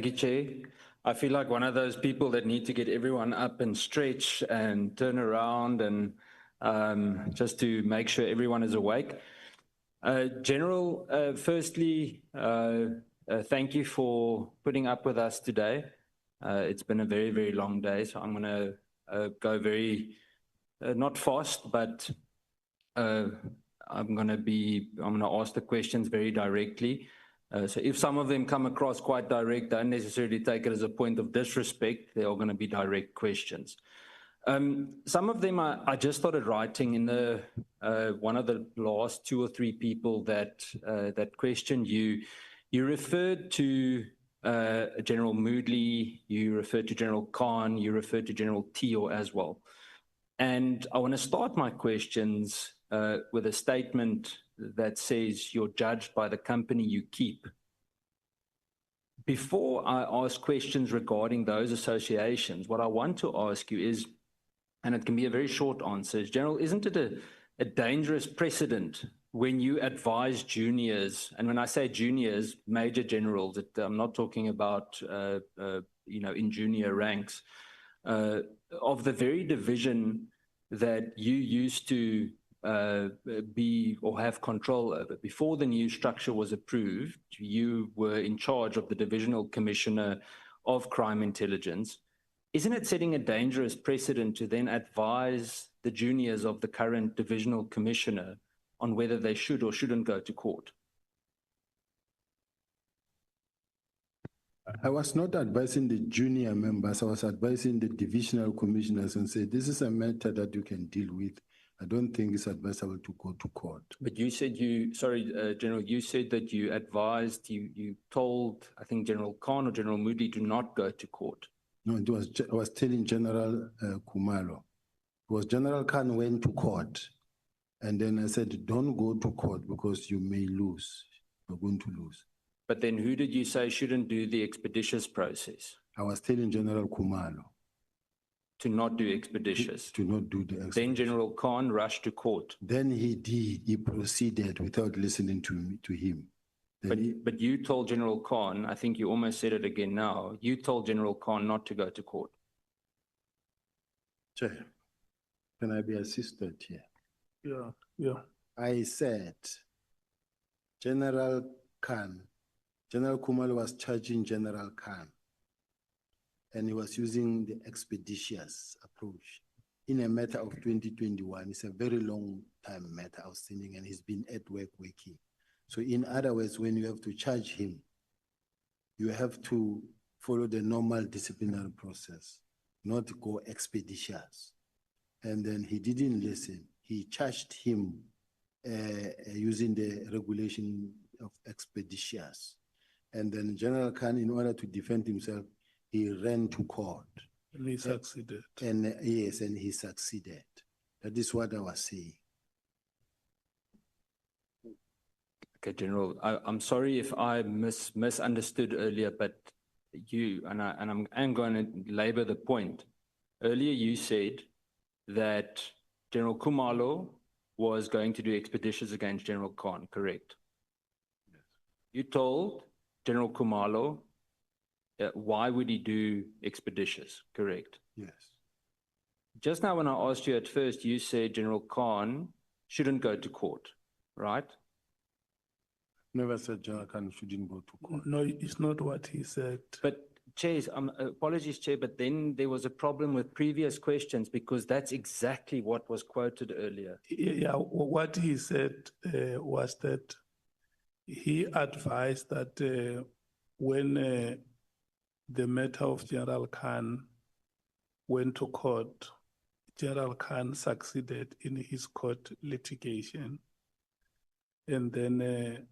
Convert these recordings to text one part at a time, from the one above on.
you, Chair. I feel like one of those people that need to get everyone up and stretch and turn around and just to make sure everyone is awake. General, firstly, thank you for putting up with us today. It's been a very, very long day, so I'm going to go very, not fast, but I'm going to ask the questions very directly. So if some of them come across quite direct, don't necessarily take it as a point of disrespect. They are going to be direct questions. Some of them I just started writing in the one of the last 2 or 3 people that questioned you. You referred to General Moodley, you referred to General Khan, you referred to General Teo as well. And I want to start my questions with a statement that says you're judged by the company you keep. Before I ask questions regarding those associations, what I want to ask you is, and it can be a very short answer, is, General, isn't it a dangerous precedent when you advise juniors, and when I say juniors, major generals, I'm not talking about, in junior ranks, of the very division that you used to be or have control over. Before the new structure was approved, you were in charge of the Divisional Commissioner of Crime Intelligence. Isn't it setting a dangerous precedent to then advise the juniors of the current Divisional Commissioner on whether they should or shouldn't go to court? I was not advising the junior members, I was advising the divisional commissioners and say, this is a matter that you can deal with. I don't think it's advisable to go to court. But you said General, you said that you advised, you told, I think, General Khan or General Moodley to not go to court. No, I was telling General Khumalo. It was General Khan went to court. And then I said, don't go to court because you may lose. You're going to lose. But then who did you say shouldn't do the expeditious process? I was telling General Khumalo. To not do expeditious? To not do the expeditious. Then General Khan rushed to court. Then he did. He proceeded without listening to him. But you told General Khan, I think you almost said it again now, you told General Khan not to go to court. Chair, can I be assisted here? Yeah. I said, General Khan, General Khumalo was charging General Khan, and he was using the expeditious approach in a matter of 2021. It's a very long time matter outstanding, and he's been at work working. So in other words, when you have to charge him, you have to follow the normal disciplinary process, not go expeditious. And then he didn't listen. He charged him using the regulation of expeditious. And then General Khan, in order to defend himself, he ran to court. And he succeeded. And yes, and he succeeded. That is what I was saying. Okay, General, I'm sorry if I misunderstood earlier, but you, and I'm going to labor the point. Earlier you said that General Khumalo was going to do expeditions against General Khan, correct? Yes. You told General Khumalo why would he do expeditions, correct? Yes. Just now when I asked you at first, you said General Khan shouldn't go to court, right? Never said General Khan shouldn't go to court. No, it's not what he said. But Chair, apologies, Chair, but then there was a problem with previous questions because that's exactly what was quoted earlier. Yeah, what he said was that he advised that when the matter of General Khan went to court, General Khan succeeded in his court litigation. And then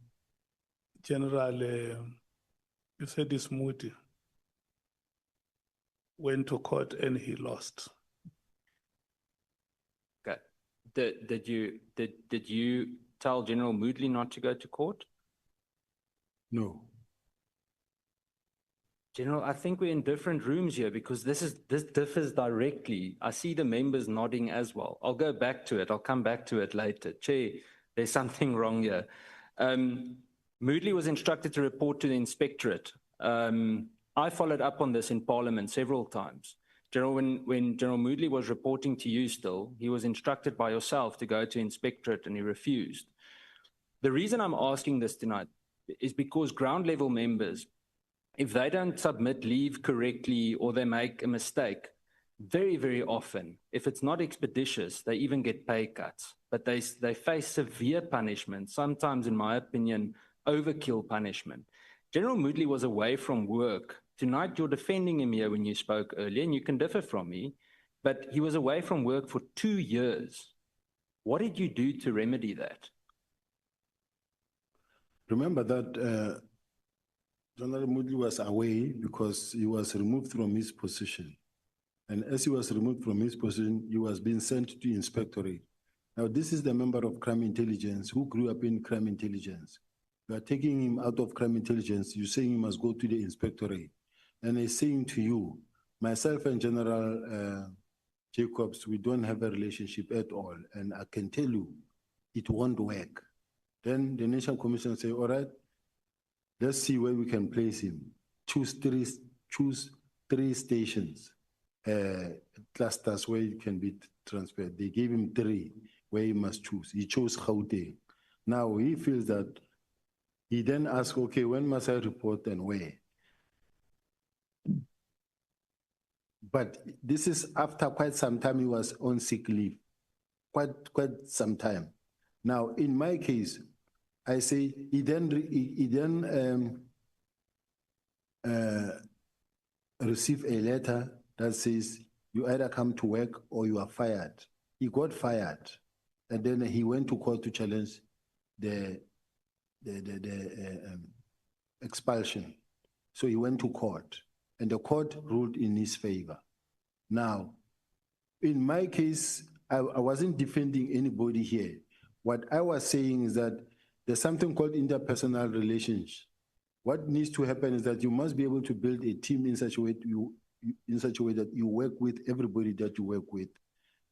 General, you said it's Moody, went to court and he lost. Okay. Did you tell General Moodley not to go to court? No. General, I think we're in different rooms here because this differs directly. I see the members nodding as well. I'll go back to it. I'll come back to it later. Chair, there's something wrong here. Moodley was instructed to report to the inspectorate. I followed up on this in Parliament several times. General, when General Moodley was reporting to you still, he was instructed by yourself to go to inspectorate and he refused. The reason I'm asking this tonight is because ground level members, if they don't submit leave correctly or they make a mistake, very, very often, if it's not expeditious, they even get pay cuts. But they face severe punishment, sometimes, in my opinion, overkill punishment. General Moodley was away from work. Tonight, you're defending him here when you spoke earlier, and you can differ from me, but he was away from work for 2 years. What did you do to remedy that? Remember that General Moodley was away because he was removed from his position. And as he was removed from his position, he was being sent to inspectorate. Now, this is the member of crime intelligence who grew up in crime intelligence. You are taking him out of crime intelligence, you're saying he must go to the inspectorate. And he's saying to you, myself and General Jacobs, we don't have a relationship at all. And I can tell you, it won't work. Then the National Commission say, all right, let's see where we can place him. Choose three stations, clusters where he can be transferred. They gave him 3 where he must choose. He chose Gauteng. Now he feels that he then asks, okay, when must I report and where? But this is after quite some time he was on sick leave, quite some time. Now, in my case, I say he then received a letter that says you either come to work or you are fired. He got fired, and then he went to court to challenge the expulsion. So he went to court, and the court ruled in his favor. Now, in my case, I wasn't defending anybody here. What I was saying is that there's something called interpersonal relations. What needs to happen is that you must be able to build a team in such a way that you work with everybody that you work with.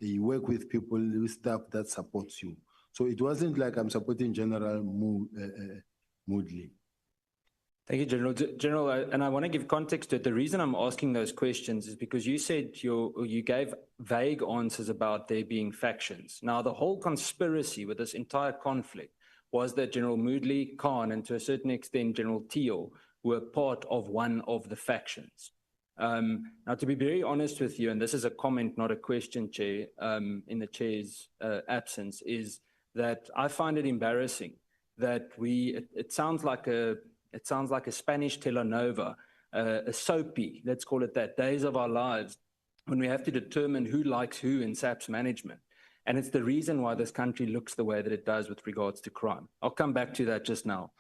You work with people, with staff that supports you. So it wasn't like I'm supporting General Moodley. Thank you, General. General, and I want to give context to it. The reason I'm asking those questions is because you said you gave vague answers about there being factions. Now, the whole conspiracy with this entire conflict was that General Moodley, Khan, and to a certain extent General Teo were part of one of the factions. Now, to be very honest with you, and this is a comment, not a question, Chair, in the Chair's absence, is that I find it embarrassing that it sounds like a Spanish telenova, a soapy, let's call it that, days of our lives, when we have to determine who likes who in SAPS management. And it's the reason why this country looks the way that it does with regards to crime. I'll come back to that just now.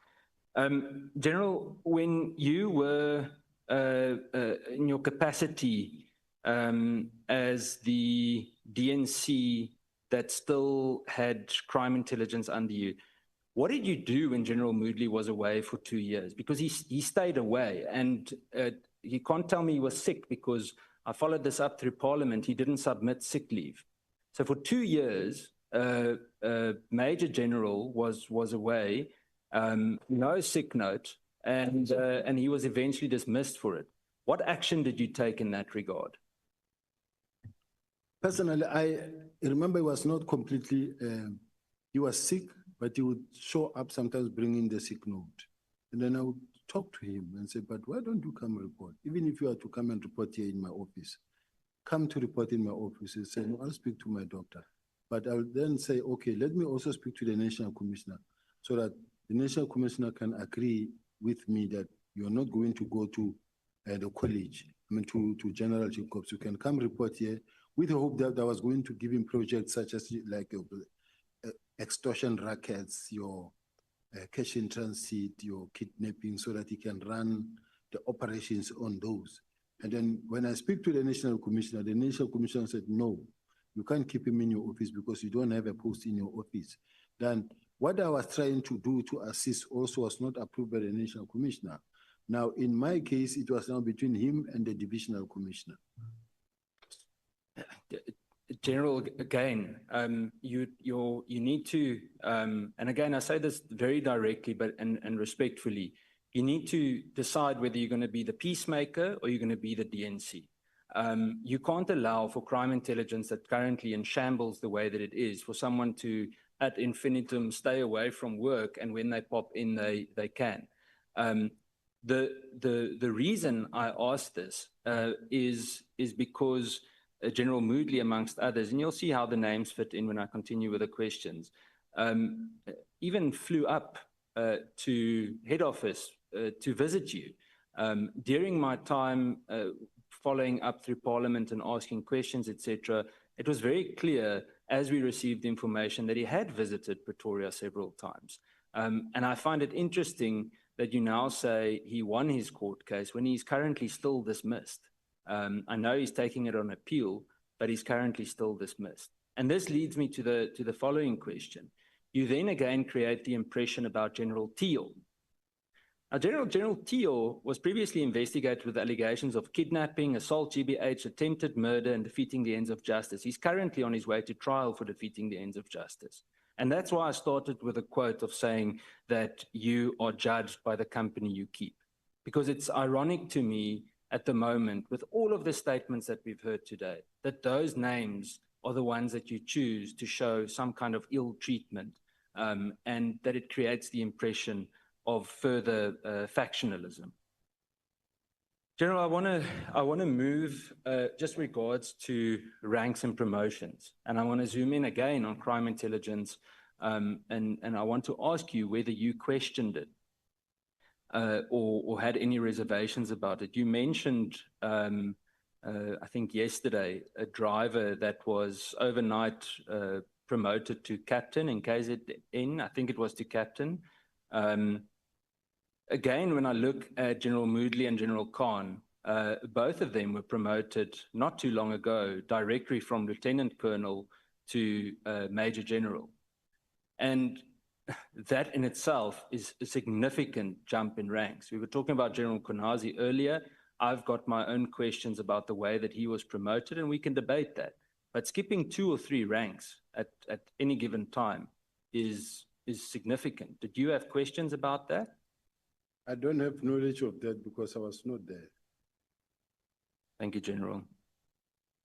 General, when you were in your capacity as the DNC that still had crime intelligence under you, what did you do when General Moodley was away for 2 years? Because he stayed away, and you can't tell me he was sick, because I followed this up through Parliament. He didn't submit sick leave. So for 2 years, Major General was away, no sick note, and he was eventually dismissed for it. What action did you take in that regard? Personally, I remember he was not completely, he was sick, but he would show up sometimes bringing the sick note. And then I would talk to him and say, but why don't you come report? Even if you are to come and report here in my office, come to report in my office and say, no, I'll speak to my doctor. But I'll then say, okay, let me also speak to the National Commissioner, so that the National Commissioner can agree with me that you're not going to go to the college, to General Jacobs. You can come report here with the hope that I was going to give him projects such as like extortion rackets, your cash in transit, your kidnapping, so that he can run the operations on those. And then when I speak to the National Commissioner said, no, you can't keep him in your office because you don't have a post in your office. Then what I was trying to do to assist also was not approved by the National Commissioner. Now, in my case, it was now between him and the Divisional Commissioner. General, again, you need to, and again, I say this very directly, but and respectfully, you need to decide whether you're going to be the peacemaker or you're going to be the DNC. You can't allow for crime intelligence that currently in shambles the way that it is, for someone to ad infinitum stay away from work, and when they pop in, they can. The reason I asked this is because General Moodley, amongst others, and you'll see how the names fit in when I continue with the questions, even flew up to head office to visit you. During my time following up through Parliament and asking questions, etc., it was very clear as we received information that he had visited Pretoria several times. And I find it interesting that you now say he won his court case when he's currently still dismissed. I know he's taking it on appeal, but he's currently still dismissed. And this leads me to the following question. You then again create the impression about General Thiel. Now, General Thiel was previously investigated with allegations of kidnapping, assault, GBH, attempted murder, and defeating the ends of justice. He's currently on his way to trial for defeating the ends of justice. And that's why I started with a quote of saying that you are judged by the company you keep. Because it's ironic to me at the moment, with all of the statements that we've heard today, that those names are the ones that you choose to show some kind of ill treatment, and that it creates the impression of further factionalism. General, I want to move just regards to ranks and promotions, and I want to zoom in again on crime intelligence, and I want to ask you whether you questioned it or had any reservations about it. You mentioned, I think yesterday, a driver that was overnight promoted to captain in KZN. I think it was to captain. Again, when I look at General Moodley and General Khan, both of them were promoted not too long ago, directly from Lieutenant Colonel to Major General. And that in itself is a significant jump in ranks. We were talking about General Mkhwanazi earlier. I've got my own questions about the way that he was promoted, and we can debate that. But skipping 2 or 3 ranks at any given time is significant. Did you have questions about that? I don't have knowledge of that because I was not there. Thank you, General.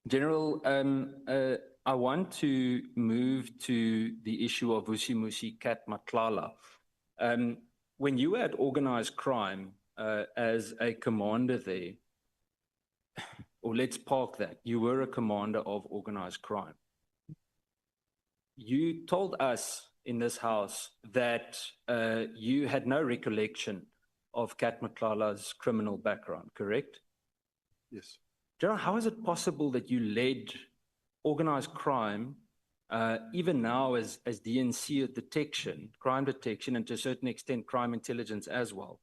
General, I want to move to the issue of Vusimusi Cat Matlala. When you had organized crime as a commander there, or let's park that, you were a commander of organized crime. You told us in this house that you had no recollection of Cat Matlala's criminal background, correct? Yes. General, how is it possible that you led organized crime, even now as DNC detection, crime detection, and to a certain extent crime intelligence as well?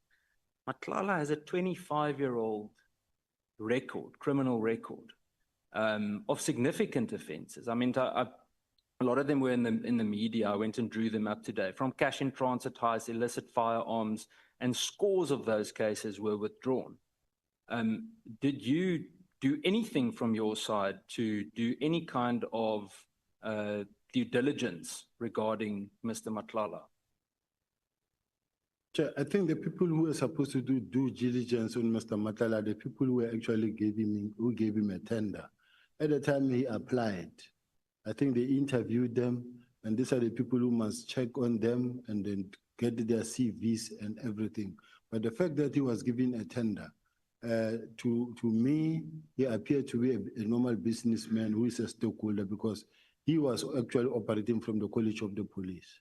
Matlala has a 25-year-old record, criminal record, of significant offenses. I mean, a lot of them were in the media. I went and drew them up today, from cash in transit heist, illicit firearms, and scores of those cases were withdrawn. Did you do anything from your side to do any kind of due diligence regarding Mr. Matlala? I think the people who were supposed to do due diligence on Mr. Matlala, the people who actually gave him a tender. At the time he applied, I think they interviewed them, and these are the people who must check on them and then get their CVs and everything. But the fact that he was given a tender, to me, he appeared to be a normal businessman who is a stockholder, because he was actually operating from the College of the Police.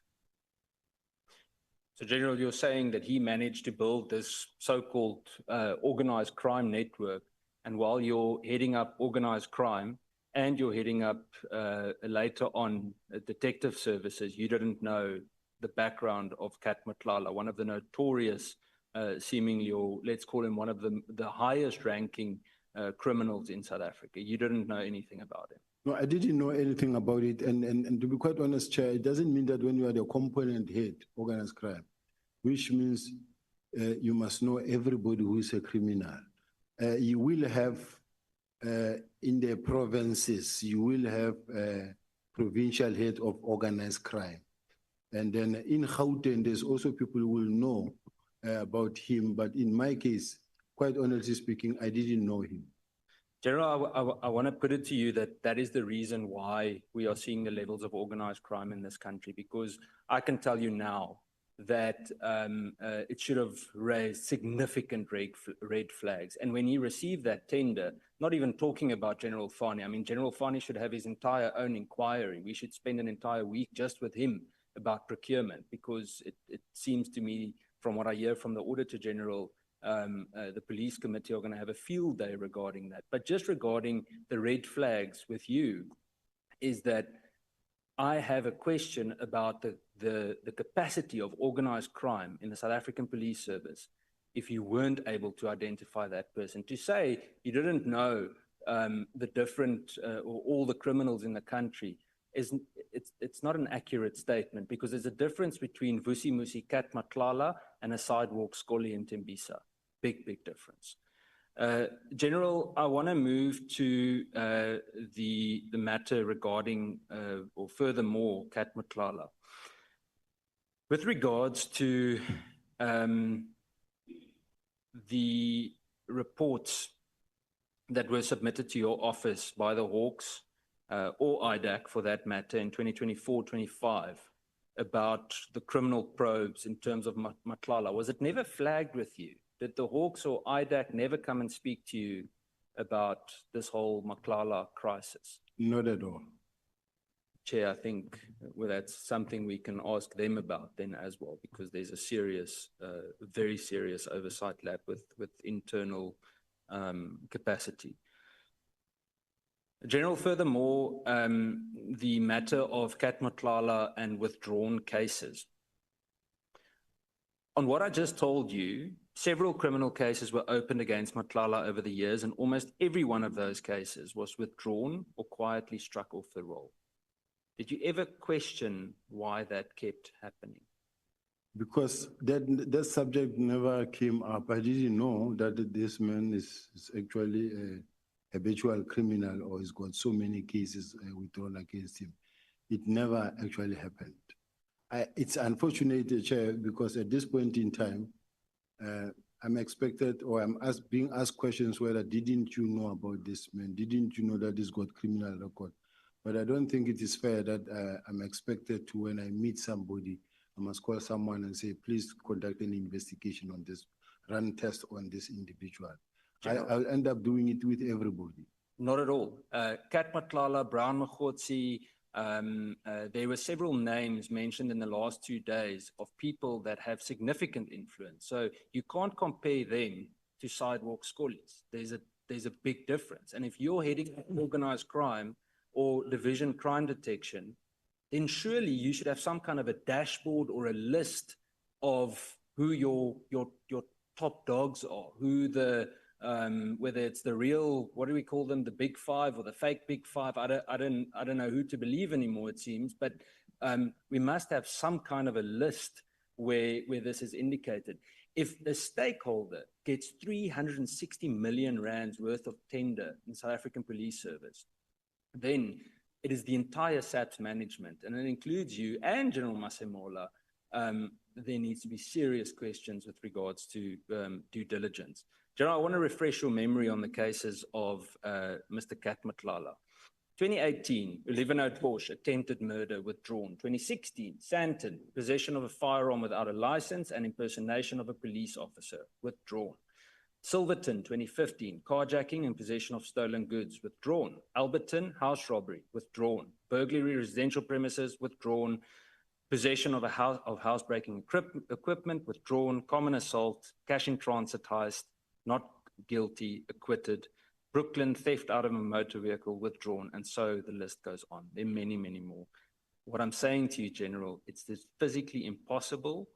So, General, you're saying that he managed to build this so-called organized crime network, and while you're heading up organized crime and you're heading up later on detective services, you didn't know the background of Cat Matlala, one of the notorious, seemingly, or let's call him one of the highest ranking criminals in South Africa. You didn't know anything about him. No, I didn't know anything about it. And to be quite honest, Chair, it doesn't mean that when you are the component head, organized crime, which means you must know everybody who is a criminal. You will have, in the provinces, you will have a provincial head of organized crime. And then in Gauteng, there's also people who will know about him, but in my case, quite honestly speaking, I didn't know him. General, I want to put it to you that that is the reason why we are seeing the levels of organized crime in this country, because I can tell you now that it should have raised significant red flags. And when he received that tender, not even talking about General Fani, I mean, General Fani should have his entire own inquiry. We should spend an entire week just with him about procurement, because it seems to me, from what I hear from the Auditor General, the police committee are going to have a field day regarding that. But just regarding the red flags with you, is that I have a question about the capacity of organized crime in the South African Police Service if you weren't able to identify that person. To say you didn't know the different or all the criminals in the country, it's not an accurate statement, because there's a difference between Vusi Musi Kat Matlala and a sidewalk Scully in Tembisa. Big difference. General, I want to move to the matter regarding, or furthermore, Kat Matlala. With regards to the reports that were submitted to your office by the Hawks, or IDAC for that matter, in 2024-25, about the criminal probes in terms of Matlala, was it never flagged with you? Did the Hawks or IDAC never come and speak to you about this whole Matlala crisis? Not at all. Chair, I think that's something we can ask them about then as well, because there's a serious, very serious oversight lab with internal capacity. General, furthermore, the matter of Kat Matlala and withdrawn cases. On what I just told you, several criminal cases were opened against Matlala over the years, and almost every one of those cases was withdrawn or quietly struck off the roll. Did you ever question why that kept happening? Because that subject never came up. I didn't know that this man is actually a habitual criminal, or has got so many cases withdrawn against him. It never actually happened. It's unfortunate, Chair, because at this point in time, I'm expected, or I'm being asked questions whether didn't you know about this man? Didn't you know that he's got criminal record? But I don't think it is fair that I'm expected to, when I meet somebody, I must call someone and say, please conduct an investigation on this, run tests on this individual. I'll end up doing it with everybody. Not at all. Kat Matlala, Brown Mkhwanazi, there were several names mentioned in the last 2 days of people that have significant influence. So you can't compare them to sidewalk Scullies. There's a big difference. And if you're heading organized crime or division crime detection, then surely you should have some kind of a dashboard or a list of who your top dogs are, who the whether it's the real, what do we call them, the big five or the fake big five. I don't know who to believe anymore, it seems, but we must have some kind of a list where this is indicated. If a stakeholder gets 360 million rands worth of tender in South African Police Service, then it is the entire SAPS management, and it includes you and General Masemola. There needs to be serious questions with regards to due diligence. General, I want to refresh your memory on the cases of Mr. Kat Matlala. 2018, 11-0 Porsche, attempted murder, withdrawn. 2016, Santon, possession of a firearm without a license and impersonation of a police officer, withdrawn. Silverton, 2015, carjacking and possession of stolen goods, withdrawn. Alberton, house robbery, withdrawn. Burglary, residential premises, withdrawn. Possession of housebreaking equipment, withdrawn. Common assault, cash in transit heist, not guilty, acquitted. Brooklyn, theft out of a motor vehicle, withdrawn. And so the list goes on. There are many, many more. What I'm saying to you, General, it's physically impossible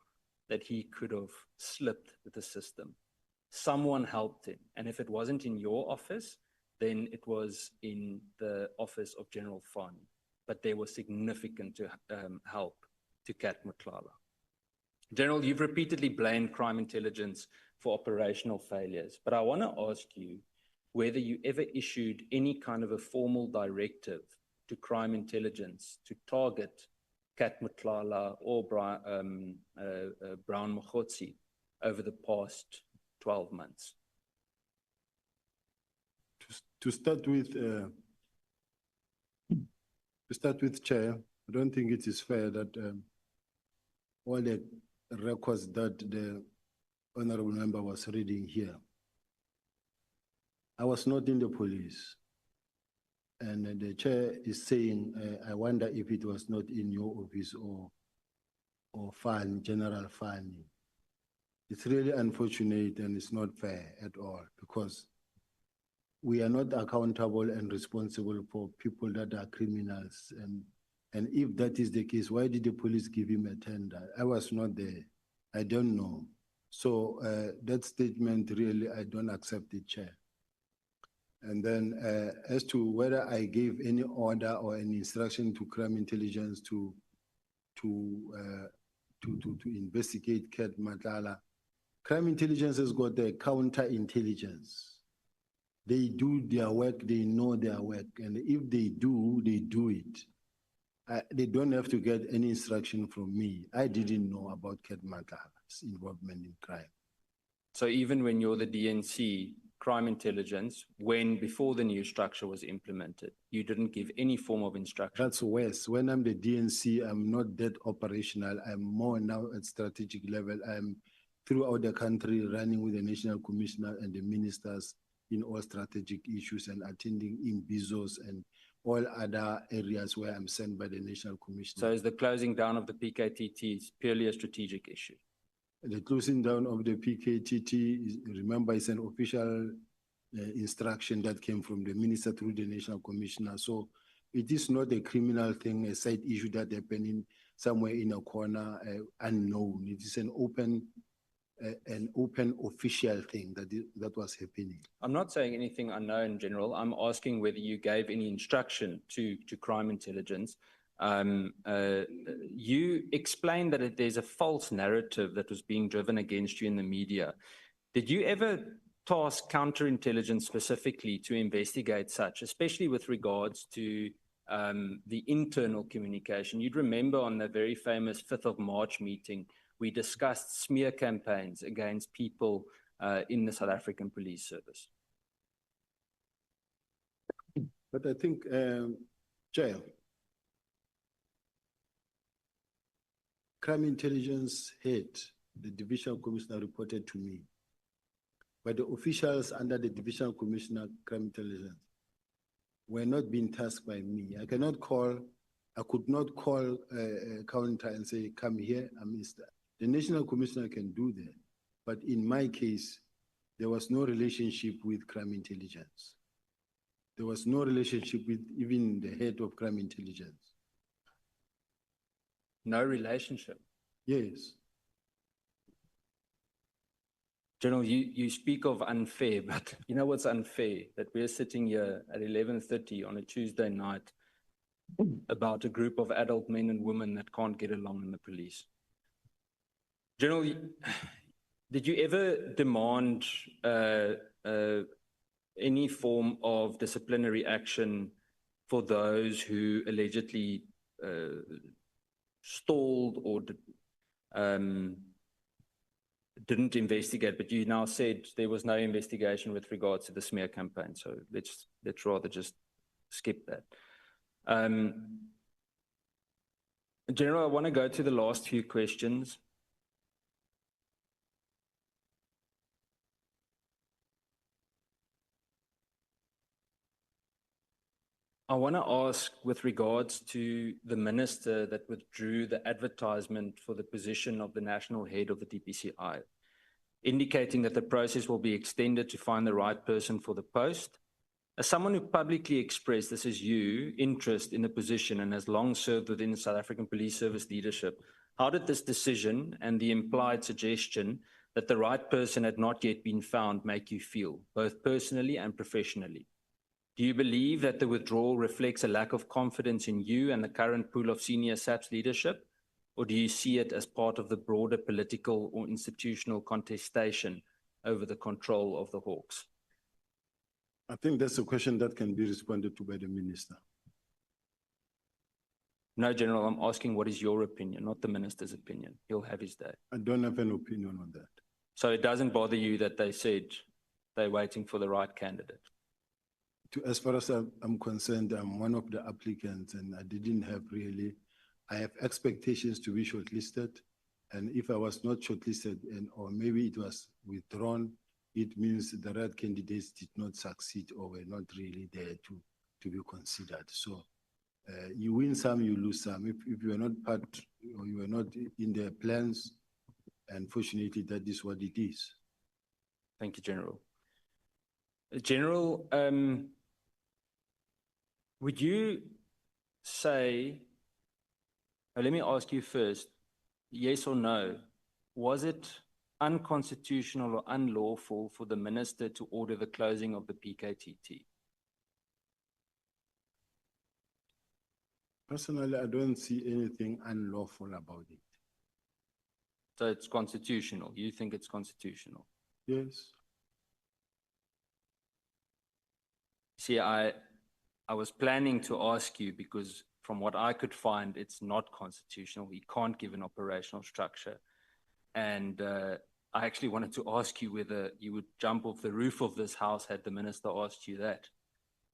that he could have slipped with the system. Someone helped him. And if it wasn't in your office, then it was in the office of General Fani. But there was significant help to Kat Matlala. General, you've repeatedly blamed crime intelligence for operational failures. But I want to ask you whether you ever issued any kind of a formal directive to crime intelligence to target Kat Matlala or Brown Mkhwanazi over the past 12 months? To start with, Chair, I don't think it is fair that all the records that the honorable member was reading here. I was not in the police. And the chair is saying, I wonder if it was not in your office or General Fani. It's really unfortunate and it's not fair at all, because we are not accountable and responsible for people that are criminals. And if that is the case, why did the police give him a tender? I was not there. I don't know. So that statement, really, I don't accept it, Chair. And then as to whether I gave any order or any instruction to crime intelligence to investigate Ket Matala, crime intelligence has got a counterintelligence. They do their work, they know their work, and if they do it. They don't have to get any instruction from me. I didn't know about Ket Matala's involvement in crime. So even when you're the DNC, crime intelligence, before the new structure was implemented, you didn't give any form of instruction? That's worse. When I'm the DNC, I'm not that operational. I'm more now at strategic level. I'm throughout the country running with the National Commissioner and the ministers in all strategic issues and attending in BIZOs and all other areas where I'm sent by the National Commissioner. So is the closing down of the PKTT purely a strategic issue? The closing down of the PKTT, remember, it's an official instruction that came from the minister through the National Commissioner. So it is not a criminal thing, a side issue that happening somewhere in a corner, unknown. It is an open official thing that was happening. I'm not saying anything unknown, General. I'm asking whether you gave any instruction to crime intelligence. You explained that there's a false narrative that was being driven against you in the media. Did you ever task counterintelligence specifically to investigate such, especially with regards to the internal communication? You'd remember on the very famous 5th of March meeting, we discussed smear campaigns against people in the South African Police Service. But I think, Chair, crime intelligence head, the divisional commissioner, reported to me. But the officials under the divisional commissioner, crime intelligence, were not being tasked by me. I could not call a counter and say, come here, Mr. The national commissioner can do that. But in my case, there was no relationship with crime intelligence. There was no relationship with even the head of crime intelligence. No relationship? Yes. General, you speak of unfair, but you know what's unfair? That we're sitting here at 11:30 on a Tuesday night about a group of adult men and women that can't get along in the police. General, did you ever demand any form of disciplinary action for those who allegedly stalled or didn't investigate? But you now said there was no investigation with regards to the smear campaign, so let's rather just skip that. General, I want to go to the last few questions. I want to ask with regards to the minister that withdrew the advertisement for the position of the national head of the DPCI, indicating that the process will be extended to find the right person for the post. As someone who publicly expressed, this is you, interest in the position and has long served within the South African Police Service leadership, how did this decision and the implied suggestion that the right person had not yet been found make you feel, both personally and professionally? Do you believe that the withdrawal reflects a lack of confidence in you and the current pool of senior SAPS leadership, or do you see it as part of the broader political or institutional contestation over the control of the Hawks? I think that's a question that can be responded to by the minister. No, General, I'm asking what is your opinion, not the minister's opinion. He'll have his day. I don't have an opinion on that. So it doesn't bother you that they said they're waiting for the right candidate? As far as I'm concerned, I'm one of the applicants, and I have expectations to be shortlisted. And if I was not shortlisted, or maybe it was withdrawn, it means the right candidates did not succeed or were not really there to be considered. So you win some, you lose some. If you are not part, or you are not in their plans, unfortunately, that is what it is. Thank you, General. General, would you say, let me ask you first, yes or no, was it unconstitutional or unlawful for the minister to order the closing of the PKTT? Personally, I don't see anything unlawful about it. So it's constitutional. You think it's constitutional? Yes. See, I was planning to ask you because from what I could find, it's not constitutional. We can't give an operational structure. And I actually wanted to ask you whether you would jump off the roof of this house had the minister asked you that.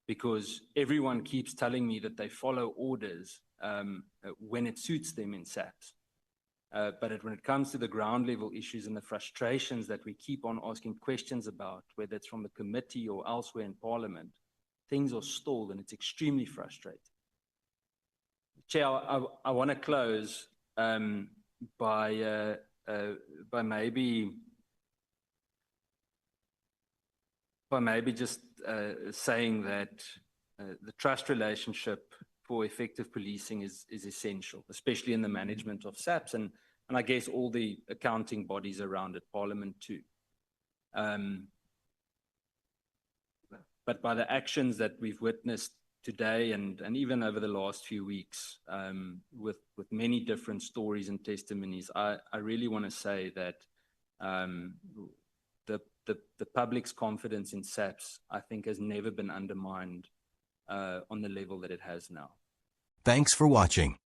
Because everyone keeps telling me that they follow orders when it suits them in SAPS. But when it comes to the ground level issues and the frustrations that we keep on asking questions about, whether it's from the committee or elsewhere in Parliament, things are stalled and it's extremely frustrating. Chair, I want to close by maybe just saying that the trust relationship for effective policing is essential, especially in the management of SAPS and I guess all the accounting bodies around it, Parliament too. But by the actions that we've witnessed today and even over the last few weeks, with many different stories and testimonies, I really want to say that the public's confidence in SAPS, I think, has never been undermined on the level that it has now. Thanks for watching.